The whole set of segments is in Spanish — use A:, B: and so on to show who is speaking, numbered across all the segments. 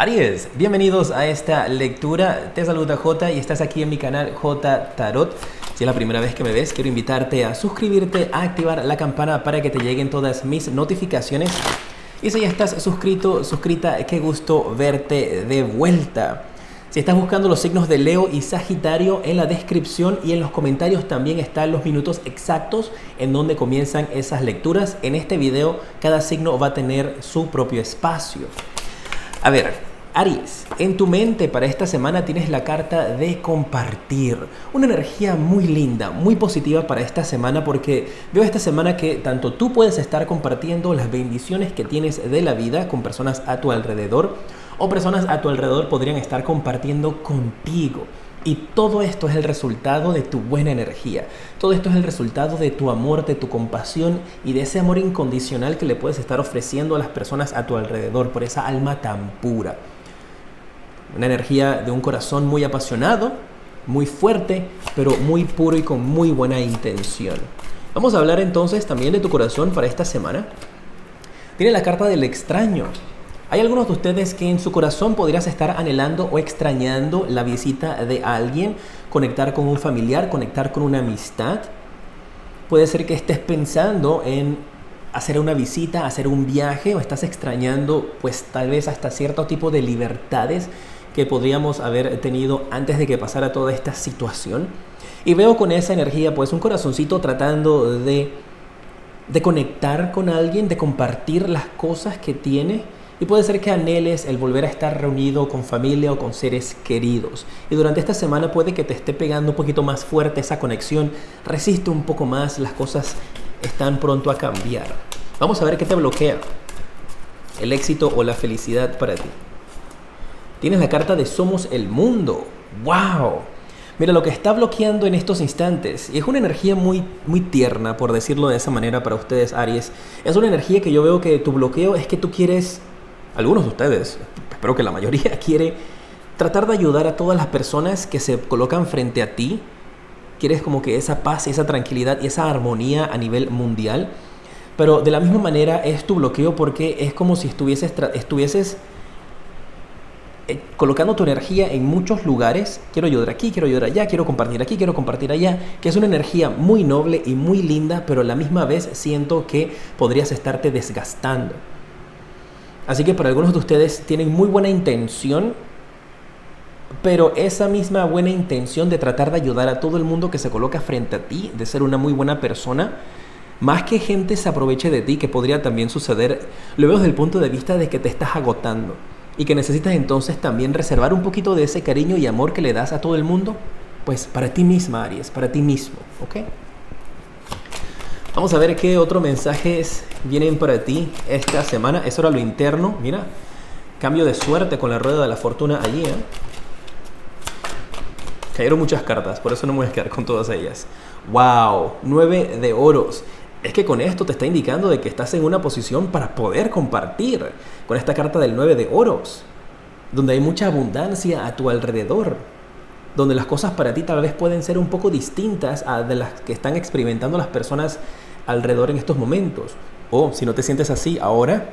A: Aries, bienvenidos a esta lectura. Te saluda J y estás aquí en mi canal J Tarot. Si es la primera vez que me ves, quiero invitarte a suscribirte, a activar la campana para que te lleguen todas mis notificaciones. Y si ya estás suscrito, suscrita, qué gusto verte de vuelta. Si estás buscando los signos de Leo y Sagitario, en la descripción y en los comentarios también están los minutos exactos en donde comienzan esas lecturas. En este video, cada signo va a tener su propio espacio. A ver, Aries, en tu mente para esta semana tienes la carta de compartir. Una energía muy linda, muy positiva para esta semana, porque veo esta semana que tanto tú puedes estar compartiendo las bendiciones que tienes de la vida con personas a tu alrededor, o personas a tu alrededor podrían estar compartiendo contigo. Y todo esto es el resultado de tu buena energía. Todo esto es el resultado de tu amor, de tu compasión y de ese amor incondicional que le puedes estar ofreciendo a las personas a tu alrededor por esa alma tan pura. Una energía de un corazón muy apasionado, muy fuerte, pero muy puro y con muy buena intención. Vamos a hablar entonces también de tu corazón para esta semana. Tiene la carta del extraño. Hay algunos de ustedes que en su corazón podrías estar anhelando o extrañando la visita de alguien, conectar con un familiar, conectar con una amistad. Puede ser que estés pensando en hacer una visita, hacer un viaje, o estás extrañando pues tal vez hasta cierto tipo de libertades que podríamos haber tenido antes de que pasara toda esta situación. Y veo con esa energía pues un corazoncito tratando de conectar con alguien, de compartir las cosas que tiene. Y puede ser que anheles el volver a estar reunido con familia o con seres queridos. Y durante esta semana puede que te esté pegando un poquito más fuerte esa conexión. Resiste un poco más, las cosas están pronto a cambiar. Vamos a ver qué te bloquea. El éxito o la felicidad para ti. Tienes la carta de Somos el Mundo. ¡Wow! Mira, lo que está bloqueando en estos instantes, y es una energía muy tierna, por decirlo de esa manera para ustedes, Aries. Es una energía que yo veo que tu bloqueo es que tú quieres... Algunos de ustedes, espero que la mayoría, quiere tratar de ayudar a todas las personas que se colocan frente a ti. Quieres como que esa paz, esa tranquilidad y esa armonía a nivel mundial. Pero de la misma manera es tu bloqueo porque es como si estuvieses colocando tu energía en muchos lugares. Quiero ayudar aquí, quiero ayudar allá, quiero compartir aquí, quiero compartir allá. Que es una energía muy noble y muy linda, pero a la misma vez siento que podrías estarte desgastando. Así que para algunos de ustedes tienen muy buena intención, pero esa misma buena intención de tratar de ayudar a todo el mundo que se coloca frente a ti, de ser una muy buena persona, más que gente se aproveche de ti, que podría también suceder, lo veo desde el punto de vista de que te estás agotando y que necesitas entonces también reservar un poquito de ese cariño y amor que le das a todo el mundo, pues para ti misma, Aries, para ti mismo, ¿ok? Vamos a ver qué otros mensajes vienen para ti esta semana. Eso era lo interno. Mira, cambio de suerte con la rueda de la fortuna allí, ¿eh? Cayeron muchas cartas, por eso no me voy a quedar con todas ellas. ¡Wow! 9 de oros. Es que con esto te está indicando de que estás en una posición para poder compartir. Con esta carta del 9 de oros, donde hay mucha abundancia a tu alrededor, donde las cosas para ti tal vez pueden ser un poco distintas a de las que están experimentando las personas alrededor en estos momentos. O si no te sientes así ahora,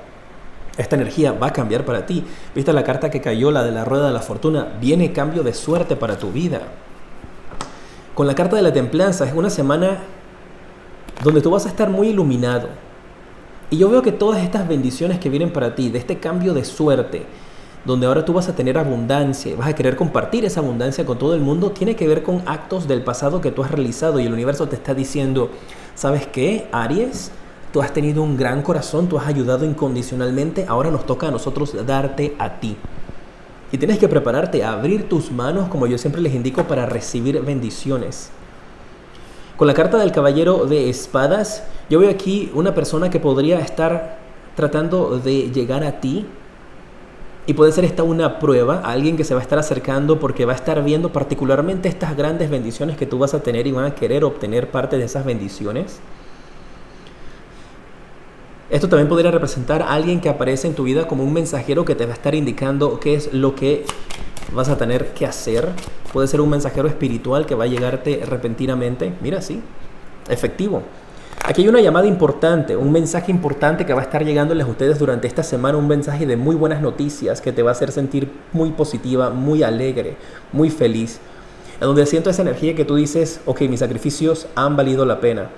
A: esta energía va a cambiar para ti. ¿Viste la carta que cayó, la de la rueda de la fortuna? Viene cambio de suerte para tu vida. Con la carta de la templanza, es una semana donde tú vas a estar muy iluminado. Y yo veo que todas estas bendiciones que vienen para ti, de este cambio de suerte, donde ahora tú vas a tener abundancia y vas a querer compartir esa abundancia con todo el mundo, tiene que ver con actos del pasado que tú has realizado y el universo te está diciendo, ¿sabes qué, Aries? Tú has tenido un gran corazón, tú has ayudado incondicionalmente, ahora nos toca a nosotros darte a ti. Y tienes que prepararte a abrir tus manos, como yo siempre les indico, para recibir bendiciones. Con la carta del Caballero de Espadas, yo veo aquí una persona que podría estar tratando de llegar a ti. Y puede ser esta una prueba, alguien que se va a estar acercando porque va a estar viendo particularmente estas grandes bendiciones que tú vas a tener y van a querer obtener parte de esas bendiciones. Esto también podría representar a alguien que aparece en tu vida como un mensajero que te va a estar indicando qué es lo que vas a tener que hacer. Puede ser un mensajero espiritual que va a llegarte repentinamente. Mira, sí, efectivo. Aquí hay una llamada importante, un mensaje importante que va a estar llegándoles a ustedes durante esta semana, un mensaje de muy buenas noticias que te va a hacer sentir muy positiva, muy alegre, muy feliz. En donde siento esa energía que tú dices, ok, mis sacrificios han valido la pena.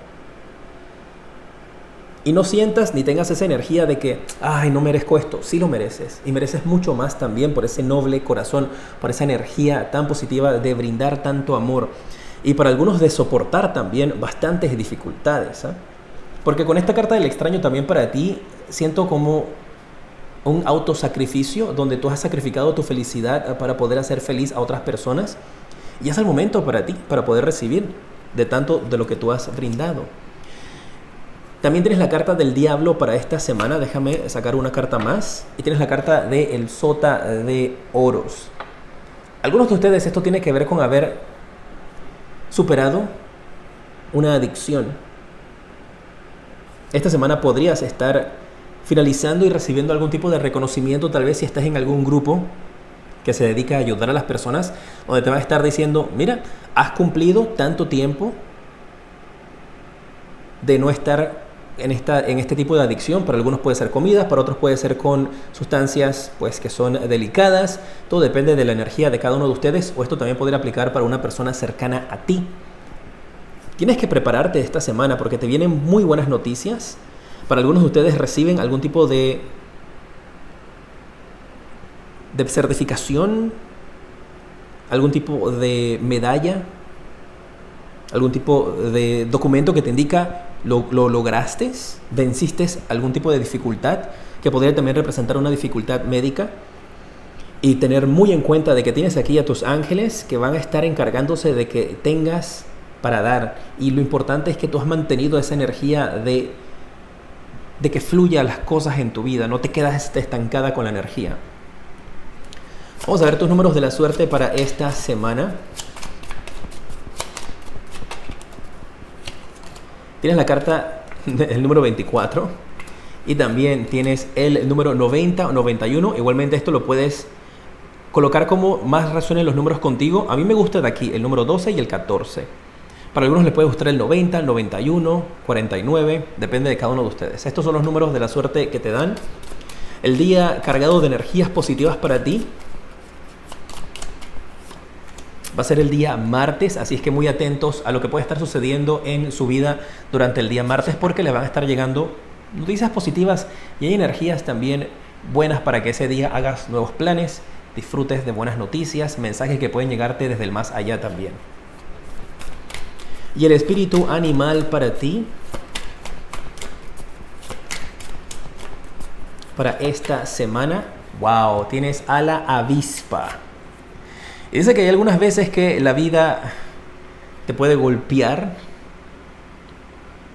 A: Y no sientas ni tengas esa energía de que, ay, no merezco esto. Sí lo mereces. Y mereces mucho más también por ese noble corazón, por esa energía tan positiva de brindar tanto amor. Y para algunos de soportar también bastantes dificultades. Porque con esta carta del extraño también para ti siento como un autosacrificio donde tú has sacrificado tu felicidad para poder hacer feliz a otras personas. Y es el momento para ti, para poder recibir de tanto de lo que tú has brindado. También tienes la carta del diablo para esta semana. Déjame sacar una carta más. Y tienes la carta del sota de oros. Algunos de ustedes esto tiene que ver con haber superado una adicción. Esta semana podrías estar finalizando y recibiendo algún tipo de reconocimiento, tal vez si estás en algún grupo que se dedica a ayudar a las personas, donde te va a estar diciendo, mira, has cumplido tanto tiempo de no estar en este tipo de adicción. Para algunos puede ser comidas, para otros puede ser con sustancias pues, que son delicadas. Todo depende de la energía de cada uno de ustedes, o esto también podría aplicar para una persona cercana a ti. Tienes que prepararte esta semana porque te vienen muy buenas noticias. Para algunos de ustedes reciben algún tipo de certificación, algún tipo de medalla, algún tipo de documento que te indica lo lograste, venciste algún tipo de dificultad, que podría también representar una dificultad médica. Y tener muy en cuenta de que tienes aquí a tus ángeles que van a estar encargándose de que tengas para dar. Y lo importante es que tú has mantenido esa energía de que fluya las cosas en tu vida, no te quedas estancada con la energía. Vamos a ver tus números de la suerte para esta semana. Tienes la carta del número 24 y también tienes el número 90 o 91. Igualmente esto lo puedes colocar como más resuenen los números contigo. A mí me gusta de aquí el número 12 y el 14. Para algunos les puede gustar el 90, el 91, 49, depende de cada uno de ustedes. Estos son los números de la suerte que te dan. El día cargado de energías positivas para ti va a ser el día martes, así es que muy atentos a lo que puede estar sucediendo en su vida durante el día martes, porque le van a estar llegando noticias positivas y hay energías también buenas para que ese día hagas nuevos planes, disfrutes de buenas noticias, mensajes que pueden llegarte desde el más allá también. Y el espíritu animal para ti, para esta semana, wow, tienes a la avispa. Y dice que hay algunas veces que la vida te puede golpear.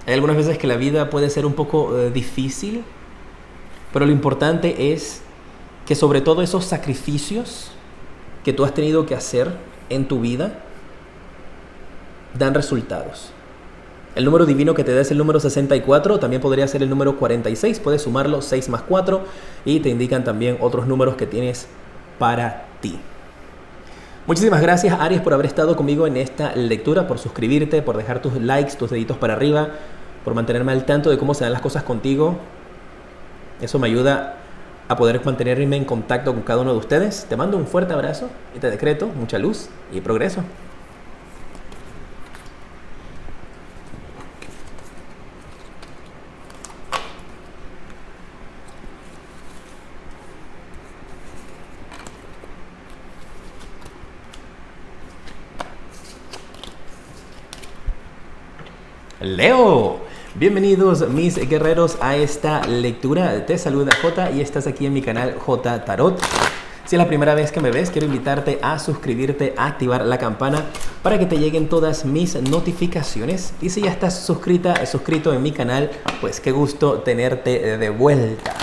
A: Hay algunas veces que la vida puede ser un poco difícil. Pero lo importante es que sobre todo esos sacrificios que tú has tenido que hacer en tu vida dan resultados. El número divino que te da es el número 64, también podría ser el número 46. Puedes sumarlo 6 más 4 y te indican también otros números que tienes para ti. Muchísimas gracias, Aries, por haber estado conmigo en esta lectura, por suscribirte, por dejar tus likes, tus deditos para arriba, por mantenerme al tanto de cómo se dan las cosas contigo. Eso me ayuda a poder mantenerme en contacto con cada uno de ustedes. Te mando un fuerte abrazo y te decreto mucha luz y progreso. Leo, bienvenidos mis guerreros a esta lectura. Te saluda J y estás aquí en mi canal J Tarot. Si es la primera vez que me ves, quiero invitarte a suscribirte, a activar la campana para que te lleguen todas mis notificaciones. Y si ya estás suscrito en mi canal, pues qué gusto tenerte de vuelta.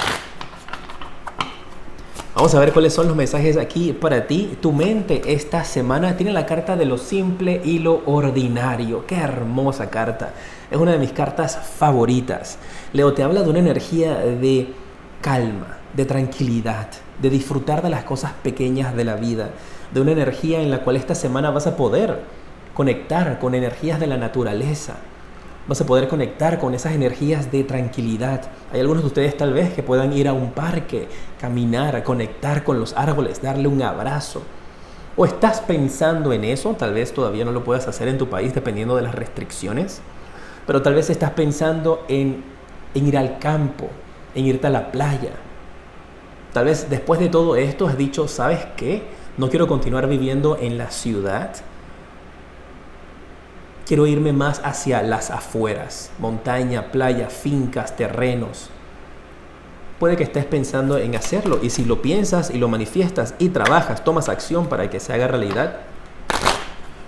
A: Vamos a ver cuáles son los mensajes aquí para ti. Tu mente esta semana tiene la carta de lo simple y lo ordinario. ¡Qué hermosa carta! Es una de mis cartas favoritas. Leo, te habla de una energía de calma, de tranquilidad, de disfrutar de las cosas pequeñas de la vida, de una energía en la cual esta semana vas a poder conectar con energías de la naturaleza, Vas a poder conectar con esas energías de tranquilidad. Hay algunos de ustedes tal vez que puedan ir a un parque, caminar, conectar con los árboles, darle un abrazo. ¿O estás pensando en eso? Tal vez todavía no lo puedas hacer en tu país dependiendo de las restricciones. Pero tal vez estás pensando en ir al campo, en irte a la playa. Tal vez después de todo esto has dicho, ¿sabes qué? No quiero continuar viviendo en la ciudad. Quiero irme más hacia las afueras, montaña, playa, fincas, terrenos. Puede que estés pensando en hacerlo, y si lo piensas y lo manifiestas y trabajas, tomas acción para que se haga realidad,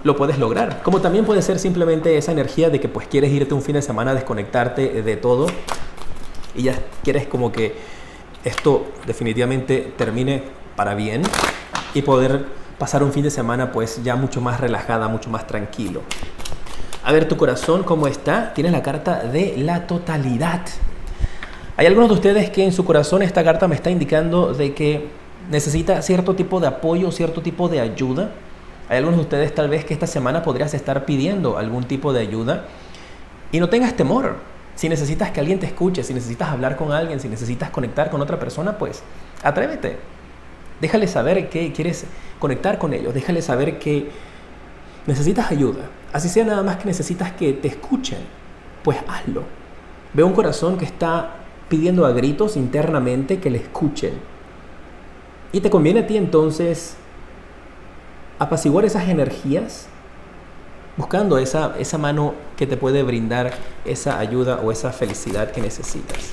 A: lo puedes lograr. Como también puede ser simplemente esa energía de que pues quieres irte un fin de semana a desconectarte de todo y ya quieres como que esto definitivamente termine para bien y poder pasar un fin de semana pues ya mucho más relajada, mucho más tranquilo. A ver tu corazón, ¿cómo está? Tienes la carta de la totalidad. Hay algunos de ustedes que en su corazón esta carta me está indicando de que necesita cierto tipo de apoyo, cierto tipo de ayuda. Hay algunos de ustedes tal vez que esta semana podrías estar pidiendo algún tipo de ayuda. Y no tengas temor. Si necesitas que alguien te escuche, si necesitas hablar con alguien, si necesitas conectar con otra persona, pues atrévete. Déjale saber que quieres conectar con ellos. Déjale saber que necesitas ayuda. Así sea nada más que necesitas que te escuchen, pues hazlo. Veo un corazón que está pidiendo a gritos internamente que le escuchen. Y te conviene a ti entonces apaciguar esas energías buscando esa mano que te puede brindar esa ayuda o esa felicidad que necesitas.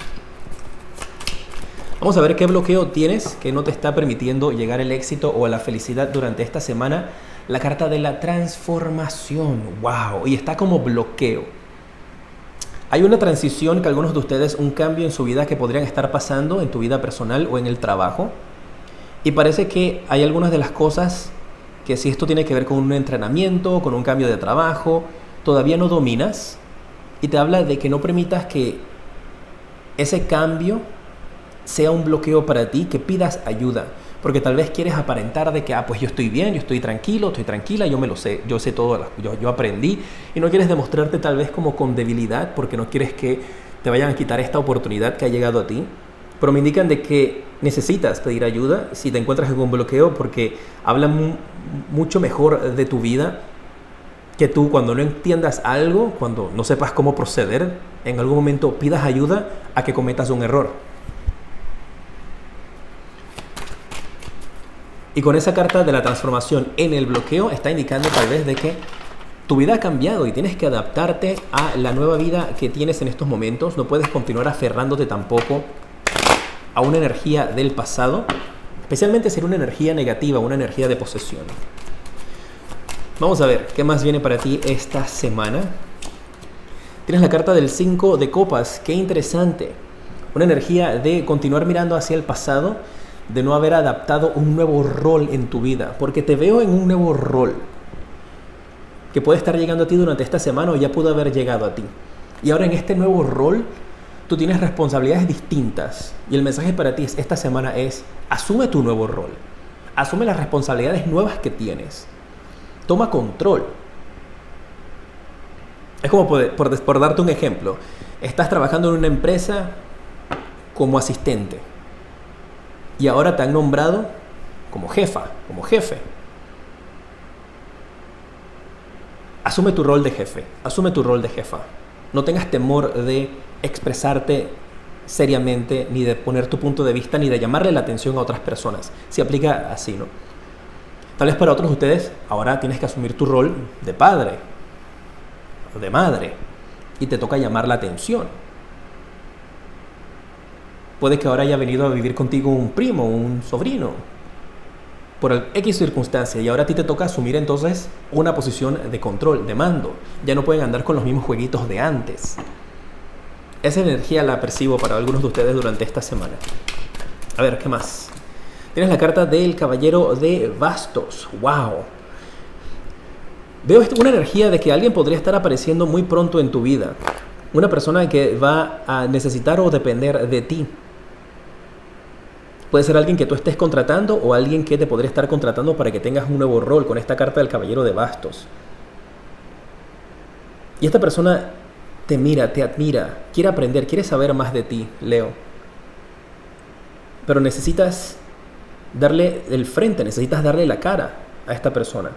A: Vamos a ver qué bloqueo tienes que no te está permitiendo llegar al éxito o a la felicidad durante esta semana. La carta de la transformación. ¡Wow! Y está como bloqueo. Hay una transición que algunos de ustedes, un cambio en su vida que podrían estar pasando en tu vida personal o en el trabajo. Y parece que hay algunas de las cosas que si esto tiene que ver con un entrenamiento, con un cambio de trabajo, todavía no dominas. Y te habla de que no permitas que ese cambio sea un bloqueo para ti, que pidas ayuda. Porque tal vez quieres aparentar de que, pues yo estoy bien, yo estoy tranquilo, estoy tranquila, yo me lo sé, yo sé todo, yo aprendí. Y no quieres demostrarte tal vez como con debilidad, porque no quieres que te vayan a quitar esta oportunidad que ha llegado a ti. Pero me indican de que necesitas pedir ayuda si te encuentras en un bloqueo, porque habla mucho mejor de tu vida que tú cuando no entiendas algo, cuando no sepas cómo proceder, en algún momento pidas ayuda a que cometas un error. Y con esa carta de la transformación en el bloqueo está indicando tal vez de que tu vida ha cambiado y tienes que adaptarte a la nueva vida que tienes en estos momentos. No puedes continuar aferrándote tampoco a una energía del pasado, especialmente si era una energía negativa, una energía de posesión. Vamos a ver qué más viene para ti esta semana. Tienes la carta del 5 de copas. Qué interesante. Una energía de continuar mirando hacia el pasado, de no haber adaptado un nuevo rol en tu vida, porque te veo en un nuevo rol que puede estar llegando a ti durante esta semana o ya pudo haber llegado a ti. Y ahora en este nuevo rol tú tienes responsabilidades distintas y el mensaje para ti esta semana es: asume tu nuevo rol, asume las responsabilidades nuevas que tienes, toma control. Es como por darte un ejemplo, estás trabajando en una empresa como asistente y ahora te han nombrado como jefa, como jefe. Asume tu rol de jefe, asume tu rol de jefa. No tengas temor de expresarte seriamente, ni de poner tu punto de vista, ni de llamarle la atención a otras personas. Se aplica así, ¿no? Tal vez para otros de ustedes, ahora tienes que asumir tu rol de padre o de madre y te toca llamar la atención. Puede que ahora haya venido a vivir contigo un primo, un sobrino, por X circunstancia, y ahora a ti te toca asumir entonces una posición de control, de mando. Ya no pueden andar con los mismos jueguitos de antes. Esa energía la percibo para algunos de ustedes durante esta semana. A ver, ¿qué más? Tienes la carta del Caballero de Bastos. ¡Wow! Veo una energía de que alguien podría estar apareciendo muy pronto en tu vida. Una persona que va a necesitar o depender de ti. Puede ser alguien que tú estés contratando o alguien que te podría estar contratando para que tengas un nuevo rol con esta carta del Caballero de Bastos. Y esta persona te mira, te admira, quiere aprender, quiere saber más de ti, Leo. Pero necesitas darle el frente, necesitas darle la cara a esta persona.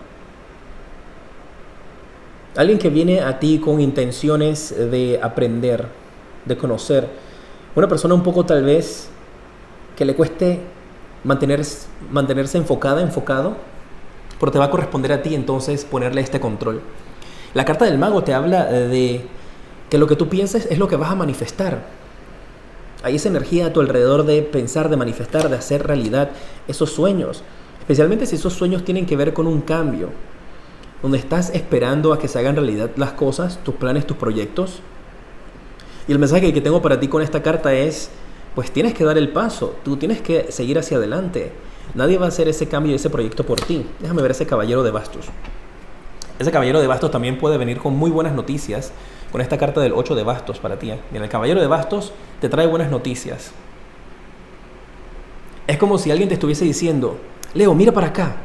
A: Alguien que viene a ti con intenciones de aprender, de conocer. Una persona un poco tal vez que le cueste mantenerse enfocado, pero te va a corresponder a ti entonces ponerle este control. La carta del mago te habla de que lo que tú pienses es lo que vas a manifestar. Hay esa energía a tu alrededor de pensar, de manifestar, de hacer realidad esos sueños. Especialmente si esos sueños tienen que ver con un cambio, donde estás esperando a que se hagan realidad las cosas, tus planes, tus proyectos. Y el mensaje que tengo para ti con esta carta es, pues tienes que dar el paso, tú tienes que seguir hacia adelante. Nadie va a hacer ese cambio y ese proyecto por ti. Déjame ver ese caballero de bastos. Ese caballero de bastos también puede venir con muy buenas noticias con esta carta del 8 de bastos para ti. Mira, el caballero de bastos te trae buenas noticias. Es como si alguien te estuviese diciendo, Leo, mira para acá.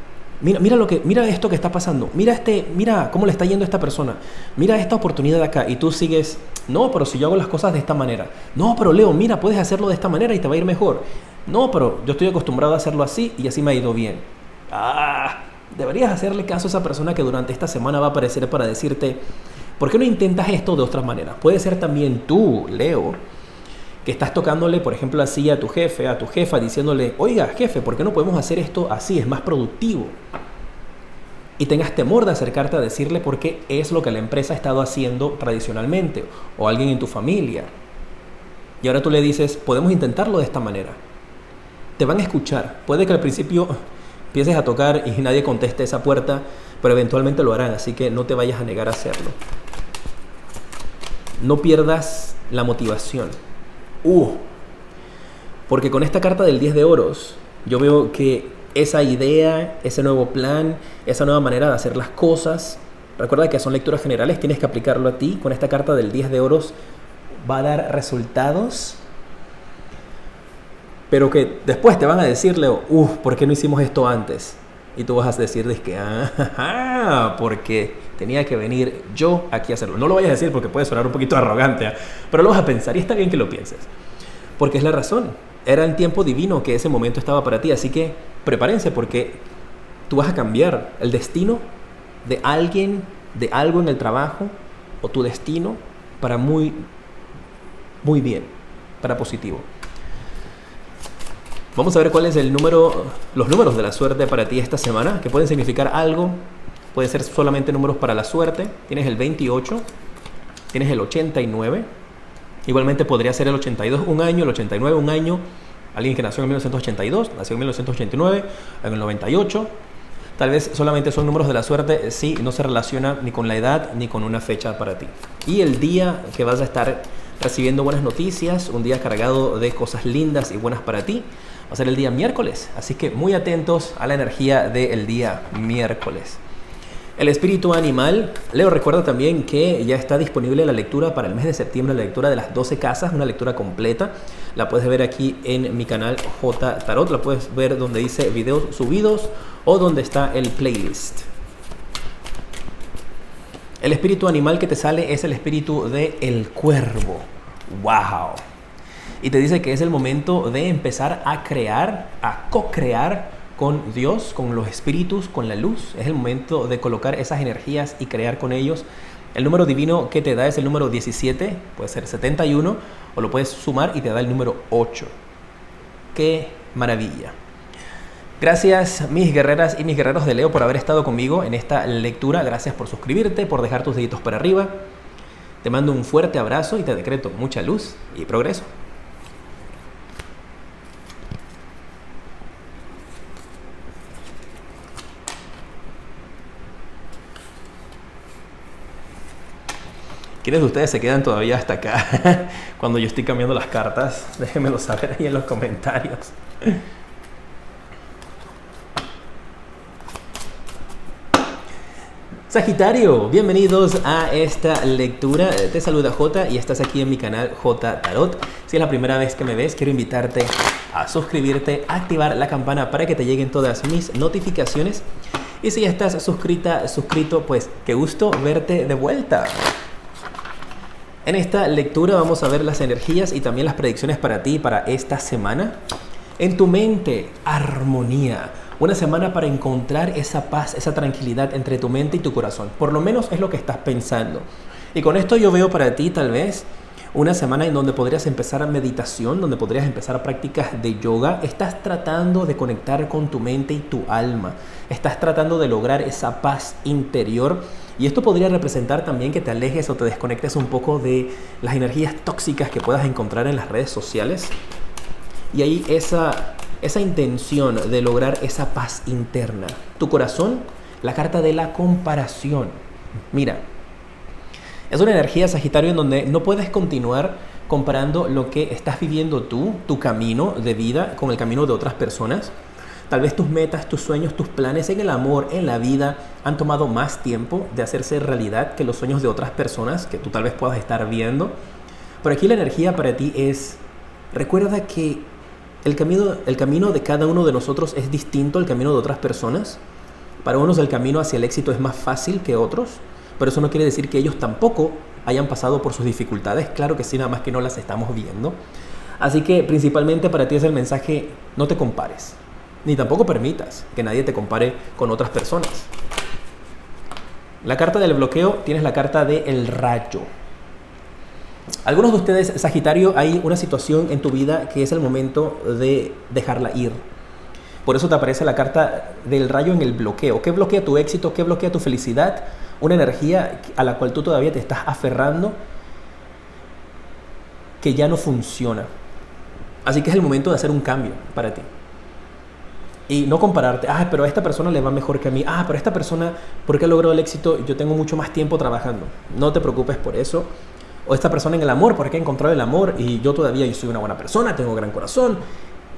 A: Mira esto que está pasando. Mira cómo le está yendo a esta persona. Mira esta oportunidad de acá. Y tú sigues, no, pero si yo hago las cosas de esta manera. No, pero Leo, mira, puedes hacerlo de esta manera y te va a ir mejor. No, pero yo estoy acostumbrado a hacerlo así y así me ha ido bien. Deberías hacerle caso a esa persona que durante esta semana va a aparecer para decirte, ¿por qué no intentas esto de otra manera? Puede ser también tú, Leo, que estás tocándole, por ejemplo, así a tu jefe, a tu jefa, diciéndole, oiga, jefe, ¿por qué no podemos hacer esto así? Es más productivo. Y tengas temor de acercarte a decirle por qué es lo que la empresa ha estado haciendo tradicionalmente, o alguien en tu familia. Y ahora tú le dices, podemos intentarlo de esta manera. Te van a escuchar. Puede que al principio empieces a tocar y nadie conteste esa puerta, pero eventualmente lo harán, así que no te vayas a negar a hacerlo. No pierdas la motivación. Porque con esta carta del 10 de oros, yo veo que esa idea, ese nuevo plan, esa nueva manera de hacer las cosas, recuerda que son lecturas generales, tienes que aplicarlo a ti. Con esta carta del 10 de oros va a dar resultados, pero que después te van a decirle, ¿por qué no hicimos esto antes? Y tú vas a decir, porque tenía que venir yo aquí a hacerlo. No lo vayas a decir porque puede sonar un poquito arrogante, pero lo vas a pensar y está bien que lo pienses. Porque es la razón. Era el tiempo divino que ese momento estaba para ti. Así que prepárense porque tú vas a cambiar el destino de alguien, de algo en el trabajo o tu destino para muy, muy bien, para positivo. Vamos a ver cuál es los números de la suerte para ti esta semana, que pueden significar algo. Puede ser solamente números para la suerte. Tienes el 28, tienes el 89. Igualmente podría ser el 82 un año, el 89 un año. Alguien que nació en 1982, nació en 1989, en el 98. Tal vez solamente son números de la suerte si no se relaciona ni con la edad ni con una fecha para ti. Y el día que vas a estar recibiendo buenas noticias, un día cargado de cosas lindas y buenas para ti, va a ser el día miércoles, así que muy atentos a la energía del día miércoles. El espíritu animal, Leo, recuerda también que ya está disponible la lectura para el mes de septiembre, la lectura de las 12 casas, una lectura completa. La puedes ver aquí en mi canal J Tarot, la puedes ver donde dice videos subidos o donde está el playlist. El espíritu animal que te sale es el espíritu del cuervo. ¡Wow! Y te dice que es el momento de empezar a crear, a co-crear con Dios, con los espíritus, con la luz. Es el momento de colocar esas energías y crear con ellos. El número divino que te da es el número 17, puede ser 71, o lo puedes sumar y te da el número 8. ¡Qué maravilla! Gracias mis guerreras y mis guerreros de Leo por haber estado conmigo en esta lectura. Gracias por suscribirte, por dejar tus deditos para arriba. Te mando un fuerte abrazo y te decreto mucha luz y progreso. ¿Quiénes de ustedes se quedan todavía hasta acá cuando yo estoy cambiando las cartas? Déjenmelo saber ahí en los comentarios. Sagitario, bienvenidos a esta lectura. Te saluda J y estás aquí en mi canal J Tarot. Si es la primera vez que me ves, quiero invitarte a suscribirte, a activar la campana para que te lleguen todas mis notificaciones. Y si ya estás suscrito, pues qué gusto verte de vuelta. En esta lectura vamos a ver las energías y también las predicciones para ti para esta semana. En tu mente, armonía. Una semana para encontrar esa paz, esa tranquilidad entre tu mente y tu corazón. Por lo menos es lo que estás pensando. Y con esto yo veo para ti tal vez una semana en donde podrías empezar a meditación, donde podrías empezar a prácticas de yoga. Estás tratando de conectar con tu mente y tu alma. Estás tratando de lograr esa paz interior. Y esto podría representar también que te alejes o te desconectes un poco de las energías tóxicas que puedas encontrar en las redes sociales. Y ahí esa intención de lograr esa paz interna. Tu corazón, la carta de la comparación. Mira, es una energía, Sagitario, en donde no puedes continuar comparando lo que estás viviendo tú, tu camino de vida, con el camino de otras personas. Tal vez tus metas, tus sueños, tus planes en el amor, en la vida, han tomado más tiempo de hacerse realidad que los sueños de otras personas que tú tal vez puedas estar viendo. Pero aquí la energía para ti es, recuerda que el camino de cada uno de nosotros es distinto al camino de otras personas. Para unos el camino hacia el éxito es más fácil que otros, pero eso no quiere decir que ellos tampoco hayan pasado por sus dificultades. Claro que sí, nada más que no las estamos viendo. Así que principalmente para ti es el mensaje, no te compares. Ni tampoco permitas que nadie te compare con otras personas. La carta del bloqueo, tienes la carta del rayo. Algunos de ustedes, Sagitario, hay una situación en tu vida que es el momento de dejarla ir. Por eso te aparece la carta del rayo en el bloqueo. ¿Qué bloquea tu éxito? ¿Qué bloquea tu felicidad? Una energía a la cual tú todavía te estás aferrando que ya no funciona. Así que es el momento de hacer un cambio para ti. Y no compararte, pero a esta persona le va mejor que a mí. Pero esta persona, ¿por qué ha logrado el éxito? Yo tengo mucho más tiempo trabajando. No te preocupes por eso. O esta persona en el amor, ¿por qué ha encontrado el amor? Y yo soy una buena persona, tengo un gran corazón.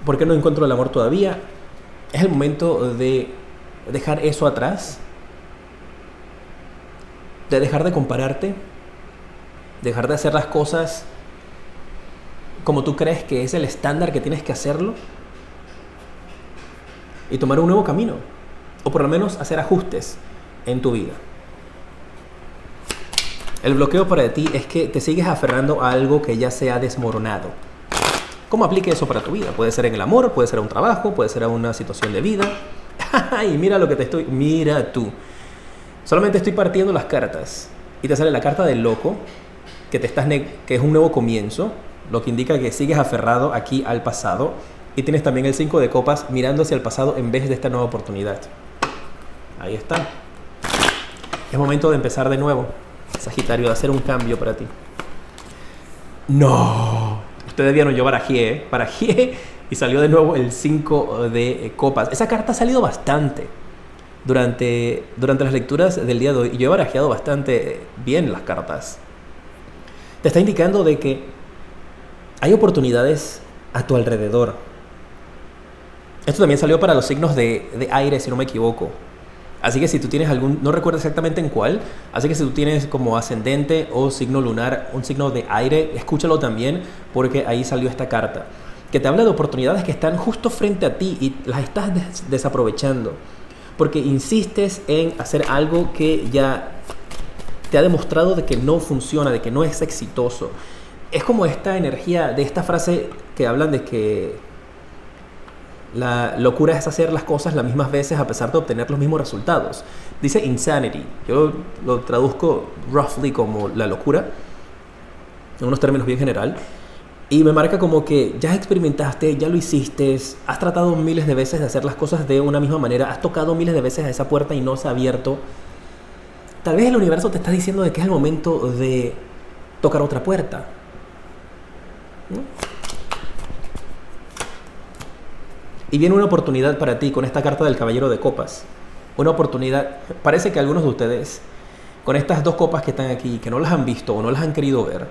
A: ¿Por qué no encuentro el amor todavía? Es el momento de dejar eso atrás. De dejar de compararte. Dejar de hacer las cosas como tú crees que es el estándar que tienes que hacerlo. Y tomar un nuevo camino, o por lo menos hacer ajustes en tu vida. El bloqueo para ti es que te sigues aferrando a algo que ya se ha desmoronado. ¿Cómo aplique eso para tu vida? Puede ser en el amor, puede ser a un trabajo, puede ser a una situación de vida. Y mira tú. Solamente estoy partiendo las cartas y te sale la carta del loco, que es un nuevo comienzo, lo que indica que sigues aferrado aquí al pasado. Y tienes también el 5 de copas mirando hacia el pasado en vez de esta nueva oportunidad. Ahí está. Es momento de empezar de nuevo, Sagitario, de hacer un cambio para ti. ¡No! Ustedes vieron, yo barajé y salió de nuevo el 5 de copas. Esa carta ha salido bastante durante las lecturas del día de hoy. Y yo he barajeado bastante bien las cartas. Te está indicando de que hay oportunidades a tu alrededor. Esto también salió para los signos de aire, si no me equivoco. Así que si tú tienes no recuerdo exactamente en cuál, así que si tú tienes como ascendente o signo lunar, un signo de aire, escúchalo también, porque ahí salió esta carta, que te habla de oportunidades que están justo frente a ti y las estás desaprovechando, porque insistes en hacer algo que ya te ha demostrado de que no funciona, de que no es exitoso. Es como esta energía de esta frase que hablan de que la locura es hacer las cosas las mismas veces a pesar de obtener los mismos resultados. Dice insanity. Yo lo traduzco roughly como la locura, en unos términos bien general. Y me marca como que ya experimentaste, ya lo hiciste, has tratado miles de veces de hacer las cosas de una misma manera, has tocado miles de veces a esa puerta y no se ha abierto. Tal vez el universo te está diciendo de que es el momento de tocar otra puerta, ¿no? Y viene una oportunidad para ti con esta carta del Caballero de Copas. Una oportunidad. Parece que algunos de ustedes, con estas dos copas que están aquí, que no las han visto o no las han querido ver,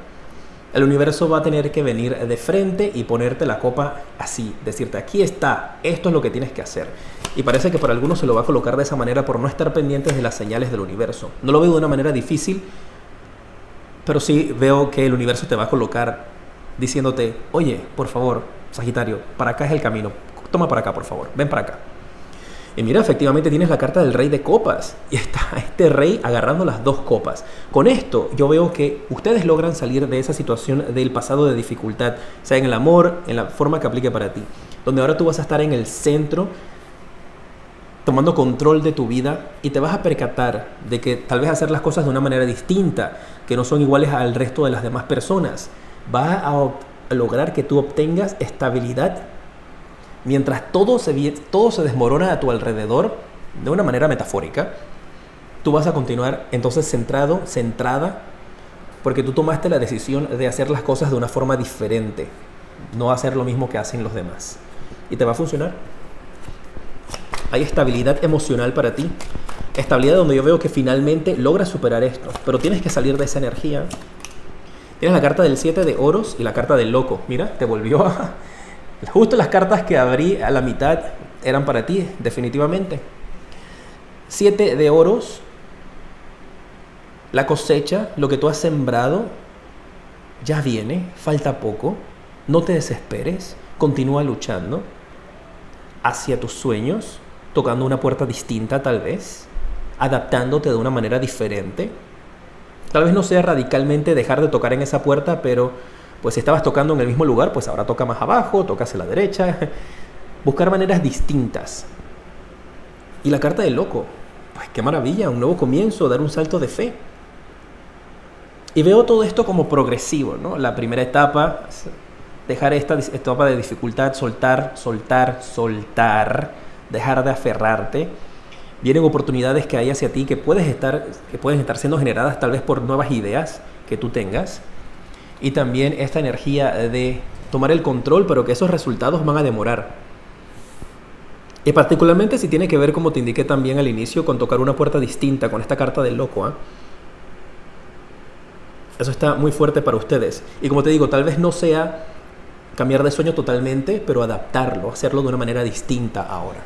A: el universo va a tener que venir de frente y ponerte la copa así. Decirte, aquí está, esto es lo que tienes que hacer. Y parece que para algunos se lo va a colocar de esa manera por no estar pendientes de las señales del universo. No lo veo de una manera difícil, pero sí veo que el universo te va a colocar diciéndote, oye, por favor, Sagitario, para acá es el camino. Toma para acá, por favor. Ven para acá. Y mira, efectivamente tienes la carta del rey de copas. Y está este rey agarrando las dos copas. Con esto yo veo que ustedes logran salir de esa situación del pasado de dificultad, sea en el amor, en la forma que aplique para ti. Donde ahora tú vas a estar en el centro, tomando control de tu vida, y te vas a percatar de que tal vez hacer las cosas de una manera distinta, que no son iguales al resto de las demás personas, va a lograr que tú obtengas estabilidad. Mientras todo se desmorona a tu alrededor, de una manera metafórica, tú vas a continuar entonces centrado, centrada, porque tú tomaste la decisión de hacer las cosas de una forma diferente, no hacer lo mismo que hacen los demás. Y te va a funcionar. Hay estabilidad emocional para ti. Estabilidad donde yo veo que finalmente logras superar esto, pero tienes que salir de esa energía. Tienes la carta del 7 de oros y la carta del loco. Mira, te volvió a... Justo las cartas que abrí a la mitad eran para ti, definitivamente. 7 de oros, la cosecha, lo que tú has sembrado, ya viene, falta poco. No te desesperes, continúa luchando hacia tus sueños, tocando una puerta distinta tal vez, adaptándote de una manera diferente. Tal vez no sea radicalmente dejar de tocar en esa puerta, pero pues si estabas tocando en el mismo lugar, pues ahora toca más abajo, toca hacia la derecha. Buscar maneras distintas. Y la carta del loco, pues qué maravilla, un nuevo comienzo, dar un salto de fe. Y veo todo esto como progresivo, ¿no? La primera etapa, dejar esta etapa de dificultad, soltar, soltar, soltar, dejar de aferrarte. Vienen oportunidades que hay hacia ti que pueden estar siendo generadas tal vez por nuevas ideas que tú tengas. Y también esta energía de tomar el control, pero que esos resultados van a demorar. Y particularmente si tiene que ver, como te indiqué también al inicio, con tocar una puerta distinta, con esta carta del loco, ¿eh? Eso está muy fuerte para ustedes. Y como te digo, tal vez no sea cambiar de sueño totalmente, pero adaptarlo, hacerlo de una manera distinta ahora.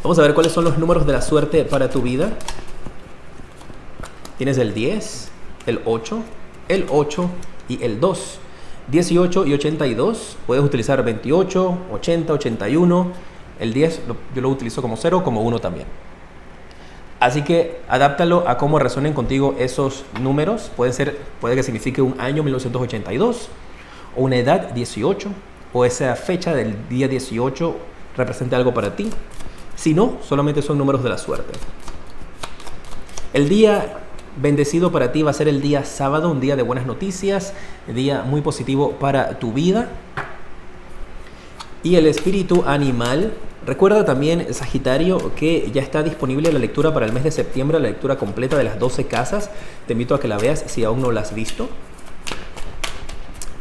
A: Vamos a ver cuáles son los números de la suerte para tu vida. Tienes el 10, el 8 y el 2. 18 y 82. Puedes utilizar 28, 80, 81. El 10 yo lo utilizo como 0, como 1 también. Así que adáptalo a cómo resuenen contigo esos números. Puede que signifique un año 1982, o una edad 18, o esa fecha del día 18 represente algo para ti. Si no, solamente son números de la suerte. El día bendecido para ti va a ser el día sábado, un día de buenas noticias, un día muy positivo para tu vida. Y el espíritu animal, recuerda también, Sagitario, que ya está disponible la lectura para el mes de septiembre, la lectura completa de las 12 casas. Te invito a que la veas si aún no la has visto.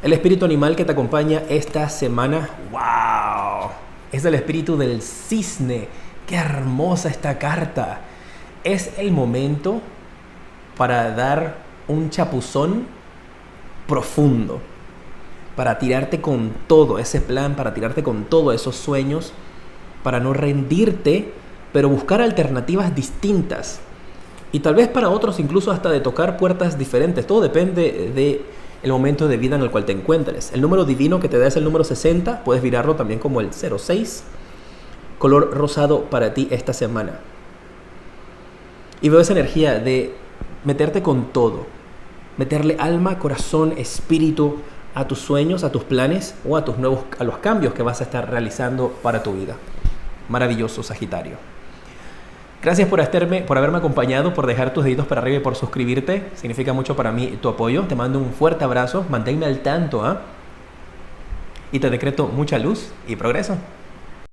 A: El espíritu animal que te acompaña esta semana, ¡wow! Es el espíritu del cisne. ¡Qué hermosa esta carta! Es el momento para dar un chapuzón profundo, para tirarte con todo ese plan, para tirarte con todos esos sueños, para no rendirte, pero buscar alternativas distintas. Y tal vez para otros incluso hasta de tocar puertas diferentes. Todo depende del momento de vida en el cual te encuentres. El número divino que te da es el número 60, puedes virarlo también como el 06. Color rosado para ti esta semana. Y veo esa energía de meterte con todo, meterle alma, corazón, espíritu a tus sueños, a tus planes o a los cambios que vas a estar realizando para tu vida. Maravilloso, Sagitario. Gracias por haberme acompañado, por dejar tus deditos para arriba y por suscribirte. Significa mucho para mí tu apoyo. Te mando un fuerte abrazo, manténme al tanto, ¿eh? Y te decreto mucha luz y progreso.